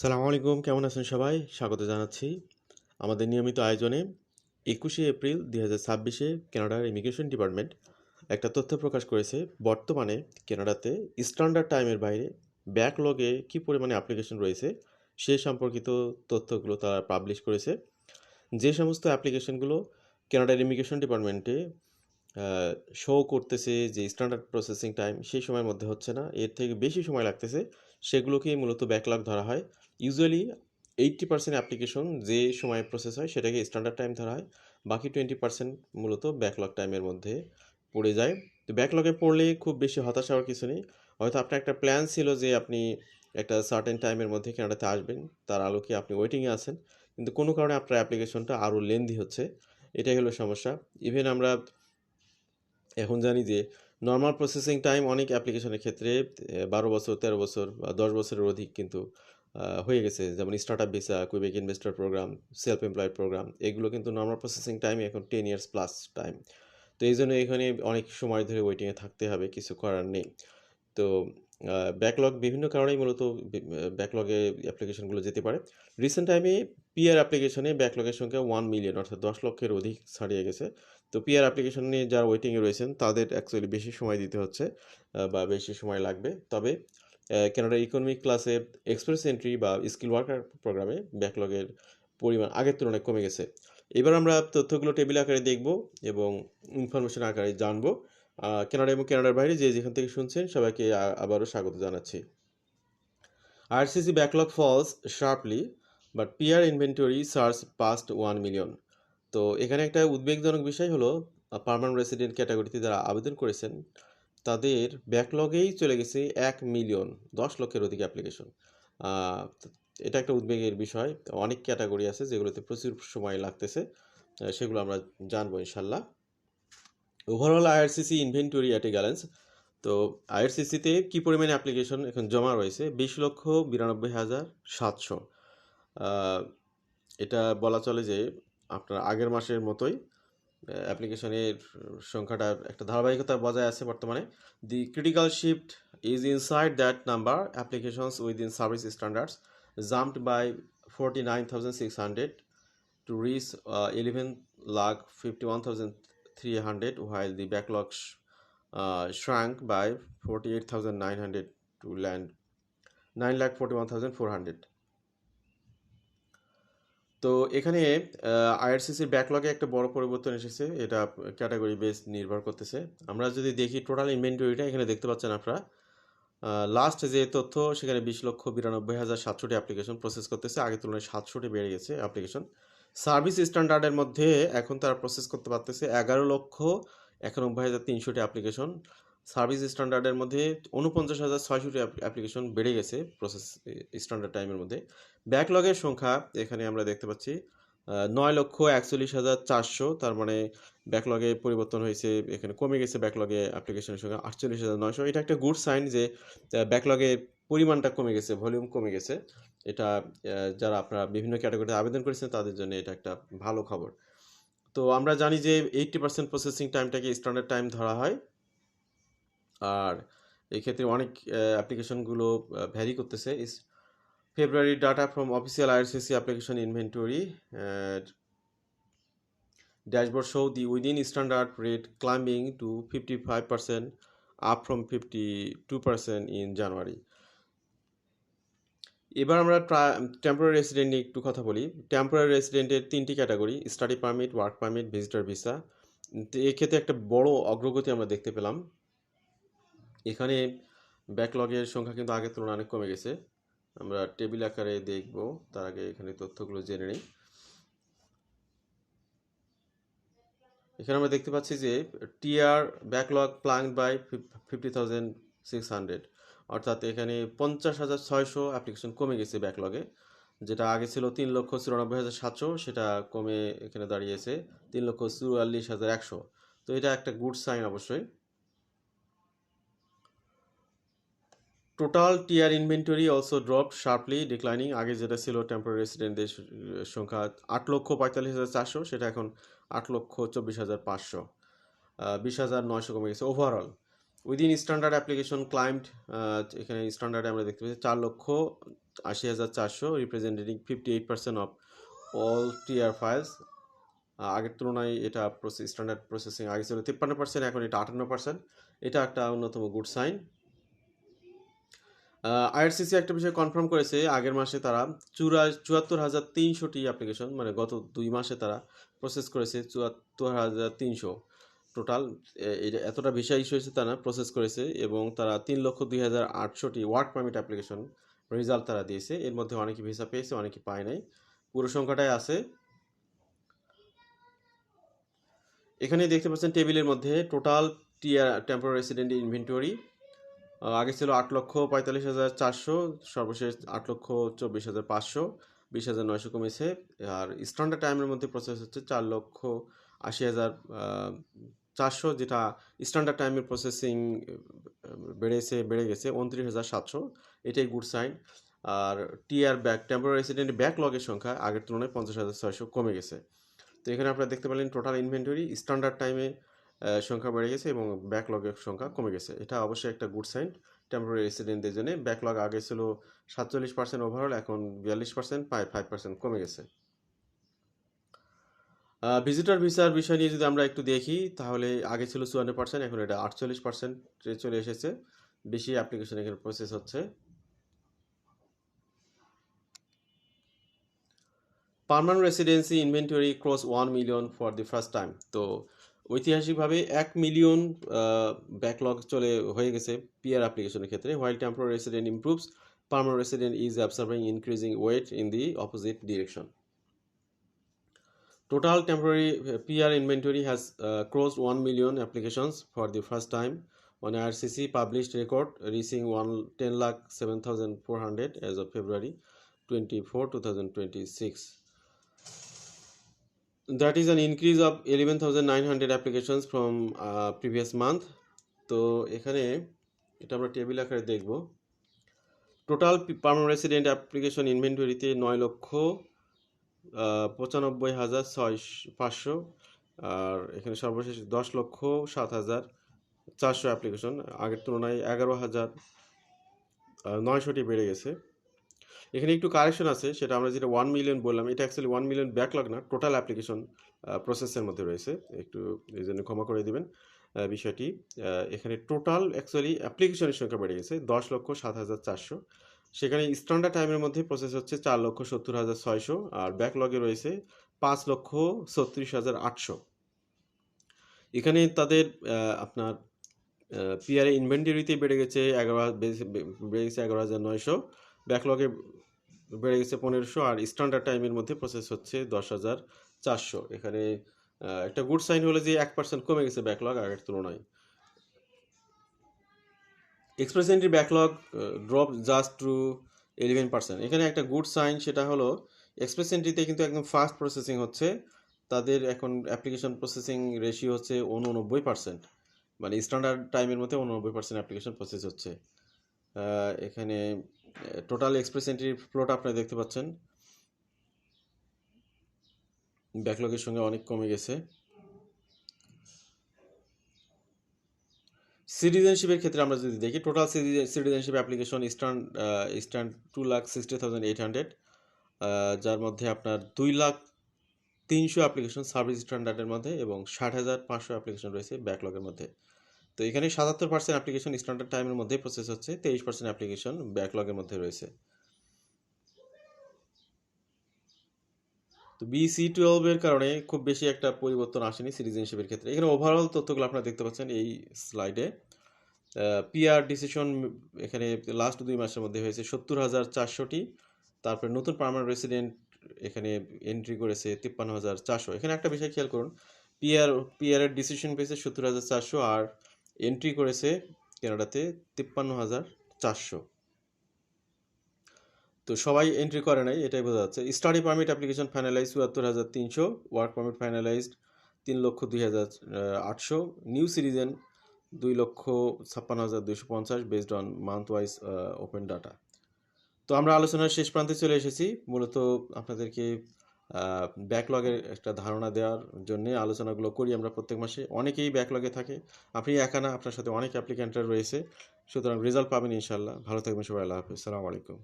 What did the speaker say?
সালামু আলাইকুম, কেমন আছেন সবাই? স্বাগত জানাচ্ছি আমাদের নিয়মিত আয়োজনে। 21শে এপ্রিল 2026-এ কানাডার ইমিগ্রেশন ডিপার্টমেন্ট একটা তথ্য প্রকাশ করেছে। বর্তমানে কানাডাতে স্ট্যান্ডার্ড টাইমের বাইরে ব্যাকলগে কী পরিমাণে অ্যাপ্লিকেশন রয়েছে সে সম্পর্কিত তথ্যগুলো তারা পাবলিশ করেছে। যে সমস্ত অ্যাপ্লিকেশনগুলো কানাডার ইমিগ্রেশন ডিপার্টমেন্টে শো করতেছে যে স্ট্যান্ডার্ড প্রসেসিং টাইম সেই সময়ের মধ্যে হচ্ছে না, এর থেকে বেশি সময় লাগতেছে, সেগুলোকেই মূলত ব্যাকলগ ধরা হয়। ইউজুয়ালি 80% অ্যাপ্লিকেশন যে সময় প্রসেস হয় সেটাকে স্ট্যান্ডার্ড টাইম ধরা হয়, বাকি 20% মূলত ব্যাকলগ টাইমের মধ্যে পড়ে যায়। তো ব্যাকলগে পড়লে খুব বেশি হতাশ হওয়ার কিছু নেই। হয়তো আপনার একটা প্ল্যান ছিল যে আপনি একটা সার্টেন টাইমের মধ্যে কানাডাতে আসবেন, তার আলোকে আপনি ওয়েটিংয়ে আছেন, কিন্তু কোনো কারণে আপনার অ্যাপ্লিকেশনটা আরও লেন্দি হচ্ছে। এটাই হলো সমস্যা। ইভেন আমরা এখন জানি যে নর্মাল প্রসেসিং টাইম অনেক অ্যাপ্লিকেশনের ক্ষেত্রে 12 বছর, 13 বছর বা 10 বছরের অধিক কিন্তু হয়ে গেছে। যেমন startup visa, Quebec investor programme, self employed programme, এগুলো কিন্তু নর্মাল প্রসেসিং টাইম এখন 10 ইয়ার্স প্লাস টাইম। তো এই জন্য এখানে অনেক সময় ধরে ওয়েটিংয়ে থাকতে হবে, কিছু করার নেই। তো ব্যাকলগ বিভিন্ন কারণেই মূলত ব্যাকলগে অ্যাপ্লিকেশনগুলো যেতে পারে। রিসেন্ট টাইমে পিআর অ্যাপ্লিকেশনে ব্যাকলগের সংখ্যা 1 মিলিয়ন অর্থাৎ 10 লক্ষের অধিক ছাড়িয়ে গেছে। তো পিআর অ্যাপ্লিকেশন নিয়ে যারা ওয়েটিংয়ে রয়েছেন তাদের অ্যাকচুয়ালি বেশি সময় দিতে হচ্ছে বা বেশি সময় লাগবে। তবে কানাডা ইকোনমিক ক্লাসে এক্সপ্রেস এন্ট্রি বা স্কিল ওয়ার্কার প্রোগ্রামে ব্যাকলগের পরিমাণ আগের তুলনায় কমে গেছে। এবার আমরা তথ্যগুলো টেবিল আকারে দেখব এবং ইনফরমেশন আকারে জানবো। কানাডা এবং কানাডার বাইরে যে যেখান থেকে শুনছেন সবাইকে আবারও স্বাগত জানাচ্ছি। RCC backlog falls sharply but PR inventory surge past 1 million. তো এখানে একটা উদ্বেগজনক বিষয় হলো পার্মানেন্ট রেসিডেন্ট ক্যাটাগরিতে যারা আবেদন করেছেন তাদের ব্যাকলগেই চলে গেছে 1 মিলিয়ন, 10 লক্ষের অধিক অ্যাপ্লিকেশন। এটা একটা উদ্বেগের বিষয়। অনেক ক্যাটাগরি আছে যেগুলোতে প্রচুর সময় লাগতেছে, সেগুলো আমরা জানবো ইনশাল্লাহ। Overall IRCC inventory at a গ্যালেন্স। তো আইআরসিসিতে কী পরিমাণে অ্যাপ্লিকেশন এখন জমা রয়েছে? 20,92,700। এটা বলা চলে যে আপনার আগের মাসের মতোই অ্যাপ্লিকেশনের সংখ্যাটা একটা ধারাবাহিকতা বজায় আছে বর্তমানে। The critical shift is inside that number applications within service standards jumped by 49,600 to reach 11,51,300, while the backlog shrank by 48,900 to land 9,41,400. তো এখানে আইআরসিসির ব্যাকলগে একটা বড় পরিবর্তন এসেছে, এটা ক্যাটাগরি বেস নির্ভর করতেছে। আমরা যদি দেখি টোটাল ইনভেন্টরিটা এখানে দেখতে পাচ্ছেন আপনারা, লাস্ট যে তথ্য সেখানে 20,92,700 অ্যাপ্লিকেশন প্রসেস করতেছে, আগের তুলনায় 700 বেড়ে গেছে অ্যাপ্লিকেশন। সার্ভিস স্ট্যান্ডার্ডের মধ্যে এখন তারা প্রসেস করতে পারতেছে 11,91,300 অ্যাপ্লিকেশন। সার্ভিস স্ট্যান্ডার্ডের মধ্যে 49,600 অ্যাপ্লিকেশন বেড়ে গেছে প্রসেস স্ট্যান্ডার্ড টাইমের মধ্যে। ব্যাকলগের সংখ্যা এখানে আমরা দেখতে পাচ্ছি 9,41,400, তার মানে ব্যাকলগে পরিবর্তন হয়েছে, এখানে কমে গেছে ব্যাকলগে অ্যাপ্লিকেশনের সংখ্যা 48,900। এটা একটা গুড সাইন যে ব্যাকলগের পরিমাণটা কমে গেছে, ভলিউম কমে গেছে। এটা যারা আপনারা বিভিন্ন ক্যাটাগরিতে আবেদন করেছেন তাদের জন্য এটা একটা ভালো খবর। তো আমরা জানি যে 80% প্রসেসিং টাইমটাকে স্ট্যান্ডার্ড টাইম ধরা হয়, আর এই ক্ষেত্রে অনেক অ্যাপ্লিকেশনগুলো ভ্যারি করতেছে। February data from official IRCC application inventory dashboard show the within standard rate climbing to 55%, up from 52% in January. এবার আমরা টেম্পোরারি রেসিডেন্ট নিয়ে একটু কথা বলি। টেম্পোরারি রেসিডেন্টের 3টি category: study permit, work permit, visitor visa. এক্ষেত্রে একটা বড় অগ্রগতি আমরা দেখতে পেলাম। এখানে ব্যাকলগের সংখ্যা কিন্তু আগের তুলনায় অনেক কমে গেছে। আমরা টেবিল আকারে দেখব, তার আগে এখানে তথ্যগুলো জেনে নিই। এখানে আমরা দেখতে পাচ্ছি যে টিআর ব্যাকলগ প্লাং বাই 50,600, অর্থাৎ এখানে 50,600 অ্যাপ্লিকেশন কমে গেছে ব্যাকলগে। যেটা আগে ছিল 3,94,700, সেটা কমে এখানে দাঁড়িয়েছে 3,44,100। তো এটা একটা গুড সাইন অবশ্যই। Total TR inventory also drop sharply declining. আগে যেটা ছিল টেম্পোরারি রেসিডেন্টদের সংখ্যা 8,45,400, সেটা এখন 8,24,500, 20,900 কমে গেছে overall. Within standard application climbed, এখানে স্ট্যান্ডার্ডে আমরা দেখতে পাচ্ছি 80,400, রিপ্রেজেন্টেটিং 58% অফ অল টিআর ফাইলস। আগের তুলনায় এটা স্ট্যান্ডার্ড প্রসেসিং আগে ছিল 53%, এখন এটা 58%। এটা একটা অন্যতম গুড সাইন। আইআরসিসি একটা বিষয় কনফার্ম করেছে, আগের মাসে তারা 74,300টি অ্যাপ্লিকেশন, মানে গত 2 মাসে তারা প্রসেস করেছে 74,300 টোটাল। এটা এতটা ভিসা ইস্যু হয়েছে তারা প্রসেস করেছে, এবং তারা 3,02,800টি ওয়ার্ক পারমিট অ্যাপ্লিকেশন রেজাল্ট তারা দিয়েছে। এর মধ্যে অনেকে ভিসা পেয়েছে, অনেকে পায় নাই, পুরো সংখ্যাটাই আছে এখানে দেখতে পাচ্ছেন টেবিলের মধ্যে। টোটাল টেম্পোরারি রেসিডেন্ট ইনভেন্টরি আগে ছিল 8,45,400, সর্বশেষ 8,24,500, 20,900 কমেছে। আর স্ট্যান্ডার্ড টাইমের মধ্যে প্রসেস হচ্ছে 4,80,400, যেটা স্ট্যান্ডার্ড টাইমের প্রসেসিং বেড়ে গেছে 29,700, এটাই গুড সাইন। আর টেম্পোরারি রেসিডেন্ট ব্যাকলগের সংখ্যা আগের তুলনায় 50,600 কমে গেছে। তো এখানে আপনারা দেখতে পেলেন টোটাল ইনভেন্টরি স্ট্যান্ডার্ড টাইমে সংখ্যা বেড়ে গেছে এবং ব্যাকলগের সংখ্যা কমে গেছে। এটা অবশ্যই একটা গুড সাইন টেম্পোরারি রেসিডেন্টদের জন্য। ব্যাকলগ আগে ছিল 47% ওভারঅল, এখন 42%, 5% কমে গেছে। ভিজিটর ভিসার বিষয় নিয়ে যদি আমরা একটু দেখি, তাহলে আগে ছিল 54%, এখন এটা 48% চলে এসেছে। বেশি অ্যাপ্লিকেশন এখানে প্রসেস হচ্ছে। Permanent residency inventory cross 1 million for the first time. তো ঐতিহাসিকভাবে 1 মিলিয়ন ব্যাকলগ হয়ে গেছে পিআর অ্যাপ্লিকেশনের ক্ষেত্রে। While temporary resident improves, permanent resident is observing increasing weight in the opposite direction. Total temporary PR inventory has crossed 1 million applications for the first time on IRCC published record, reaching 10,07,400 as of February 24, 2026. That is an increase of 11,900 applications from previous month. তো এখানে এটা আমরা table আকারে দেখব। Total permanent resident application ইনভেন্টরিতে 9,95,500, আর এখানে সর্বশেষ 10,07,400 application, আগের তুলনায় 11,900টি বেড়ে গেছে। এখানে একটু কারেকশন আছে, সেটা আমরা যেটা 1 মিলিয়ন বললাম, এটা অ্যাকচুয়ালি 1 মিলিয়ন ব্যাকলগ না, টোটাল অ্যাপ্লিকেশন প্রসেসের মধ্যে রয়েছে। একটু এই জন্য ক্ষমা করে দেবেন বিষয়টি। এখানে টোটাল অ্যাকচুয়ালি অ্যাপ্লিকেশনের সংখ্যা বেড়ে গেছে 10,07,400। সেখানে স্ট্যান্ডার্ড টাইমের মধ্যে প্রসেস হচ্ছে 4,70,600, আর ব্যাকলগে রয়েছে 5,36,800। এখানে তাদের আপনার পিআরএ ইনভেন্টরিতে বেড়ে গেছে 11,900, ব্যাকলগে বেড়ে গেছে 1,500, আর স্ট্যান্ডার্ড টাইমের মধ্যে প্রসেস হচ্ছে 10,400। এখানে একটা গুড সাইন হলো যে 1% কমে গেছে ব্যাকলগ আগের তুলনায়। Express Entry backlog drop just to 11%। এখানে একটা গুড সাইন, সেটা হলো এক্সপ্রেস এন্ট্রিতে কিন্তু একদম ফাস্ট প্রসেসিং হচ্ছে। তাদের এখন অ্যাপ্লিকেশন প্রসেসিং রেশিও হচ্ছে 89%, মানে স্ট্যান্ডার্ড টাইমের মধ্যে 89% অ্যাপ্লিকেশন প্রসেস হচ্ছে। এখানে টোটাল এক্সপ্রেস এন্ট্রির ফ্লোটা আপনারা দেখতে পাচ্ছেন, ব্যাকলগের সঙ্গে অনেক কমে গেছে। সিটিজেনশিপের ক্ষেত্রে আমরা যদি দেখি, টোটাল সিটিজেনশিপ অ্যাপ্লিকেশন স্ট্যান্ড 2,60,800, যার মধ্যে আপনার 2,03,000 অ্যাপ্লিকেশন সার্ভিস স্ট্যান্ডার্ডের মধ্যে এবং 60,500 অ্যাপ্লিকেশন রয়েছে ব্যাকলগের মধ্যে। তো এখানে 77% অ্যাপ্লিকেশন স্ট্যান্ডার্ড টাইমের মধ্যে প্রসেস হচ্ছে, 23% অ্যাপ্লিকেশন ব্যাকলগের মধ্যে রয়েছে। তো BC12 এর কারণে খুব বেশি একটা পরিবর্তন আসেনি সিটিজেনশিপের ক্ষেত্রে। এখানে ওভারঅল তথ্যগুলো আপনারা দেখতে পাচ্ছেন এই স্লাইডে। পিআর ডিসিশন এখানে লাস্ট 2 মাসের মধ্যে হয়েছে 70,400টি। তারপরে নতুন পার্মানেন্ট রেসিডেন্ট এখানে এন্ট্রি করেছে 53,400। এখানে একটা বিষয় খেয়াল করুন, পিআর এর ডিসিশন পেয়েছে 70,400, আর এন্ট্রি করেছে কানাডাতে 53,400। তো সবাই এন্ট্রি করে নাই, এটাই বোঝা যাচ্ছে। Study permit application finalise 74,300, work permit finalised 3,02,800, new citizen 2,56,250 based on month wise open data. তো আমরা আলোচনার শেষ প্রান্তে চলে এসেছি। মূলত আপনাদেরকে ব্যাকলগের একটা ধারণা দেওয়ার জন্য আলোচনাগুলো করি আমরা প্রত্যেক মাসে। অনেকেই ব্যাকলগে থাকে, আপনি একা না, আপনার সাথে অনেক অ্যাপ্লিক্যান্টরা রয়েছে, সুতরাং রেজাল্ট পাবেন ইনশাল্লাহ। ভালো থাকবেন সবাই, আল্লাহ হাফিজ, আসসালামু আলাইকুম।